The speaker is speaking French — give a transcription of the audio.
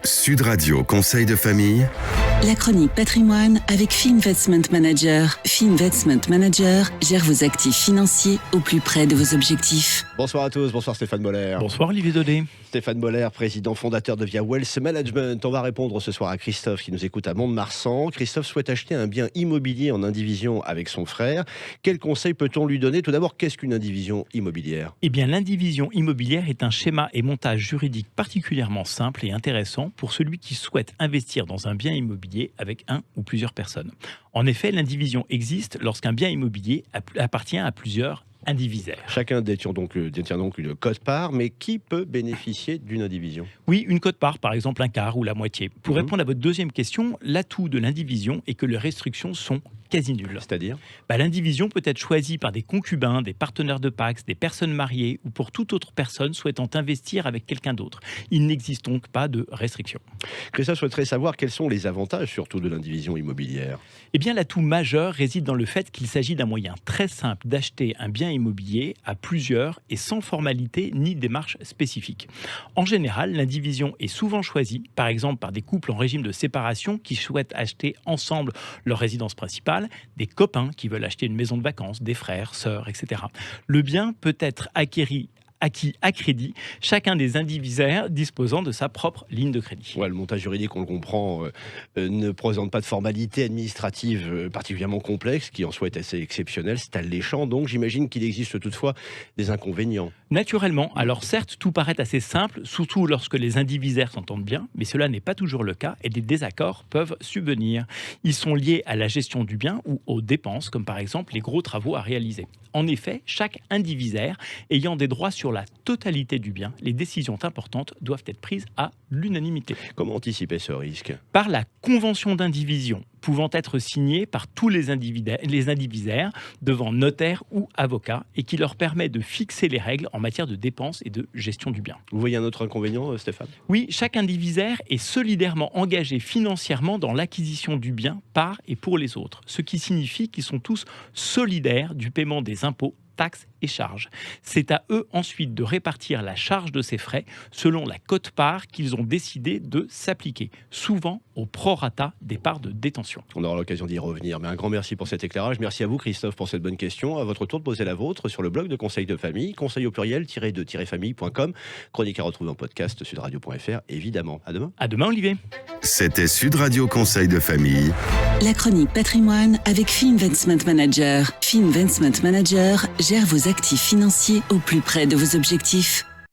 Sud Radio Conseil de famille. La chronique patrimoine avec Finvestment Manager. Finvestment Manager gère vos actifs financiers au plus près de vos objectifs. Bonsoir à tous, bonsoir Stéphane Boller. Bonsoir Olivier Daudet. Stéphane Boller, président fondateur de Via Wealth Management. On va répondre ce soir à Christophe qui nous écoute à Mont-de-Marsan. Christophe souhaite acheter un bien immobilier en indivision avec son frère. Quel conseil peut-on lui donner? Tout d'abord, qu'est-ce qu'une indivision immobilière? Eh bien, l'indivision immobilière est un schéma et montage juridique particulièrement simple et intéressant pour celui qui souhaite investir dans un bien immobilier avec un ou plusieurs personnes. En effet, l'indivision existe lorsqu'un bien immobilier appartient à plusieurs indivisaires. Chacun détient donc une quote-part, mais qui peut bénéficier d'une indivision? Oui, une quote-part, par exemple un quart ou la moitié. Pour répondre à votre deuxième question, l'atout de l'indivision est que les restrictions sont quasi nulles. C'est-à-dire? L'indivision peut être choisie par des concubins, des partenaires de Pacs, des personnes mariées ou pour toute autre personne souhaitant investir avec quelqu'un d'autre. Il n'existe donc pas de restrictions. Christophe souhaiterait savoir quels sont les avantages surtout de l'indivision immobilière. Eh bien, l'atout majeur réside dans le fait qu'il s'agit d'un moyen très simple d'acheter un bien immobilier à plusieurs et sans formalité ni démarche spécifique. En général, l'indivision est souvent choisie, par exemple par des couples en régime de séparation qui souhaitent acheter ensemble leur résidence principale, des copains qui veulent acheter une maison de vacances, des frères, sœurs, etc. Le bien peut être acquis à crédit, chacun des indivisaires disposant de sa propre ligne de crédit. Ouais, le montage juridique, on le comprend, ne présente pas de formalité administrative particulièrement complexe, qui en soit assez exceptionnelle, c'est alléchant, donc j'imagine qu'il existe toutefois des inconvénients. Naturellement, alors certes, tout paraît assez simple, surtout lorsque les indivisaires s'entendent bien, mais cela n'est pas toujours le cas et des désaccords peuvent subvenir. Ils sont liés à la gestion du bien ou aux dépenses, comme par exemple les gros travaux à réaliser. En effet, chaque indivisaire ayant des droits sur la totalité du bien, les décisions importantes doivent être prises à l'unanimité. Comment anticiper ce risque? Par la convention d'indivision, pouvant être signée par tous les indivisaires devant notaire ou avocat et qui leur permet de fixer les règles en matière de dépenses et de gestion du bien. Vous voyez un autre inconvénient, Stéphane? Oui, chaque indivisaire est solidairement engagé financièrement dans l'acquisition du bien par et pour les autres, ce qui signifie qu'ils sont tous solidaires du paiement des impôts, taxes et charges. C'est à eux ensuite de répartir la charge de ces frais selon la quote-part qu'ils ont décidé de s'appliquer, souvent au prorata des parts de détention. On aura l'occasion d'y revenir, mais un grand merci pour cet éclairage. Merci à vous Christophe pour cette bonne question. À votre tour de poser la vôtre sur le blog de Conseil de famille, conseil au pluriel-de-famille.com. Chronique à retrouver en podcast sudradio.fr, évidemment. À demain. À demain Olivier. C'était Sud Radio Conseil de famille. La chronique patrimoine avec Finvestment Manager. Finvestment Manager gère vos actifs financiers au plus près de vos objectifs.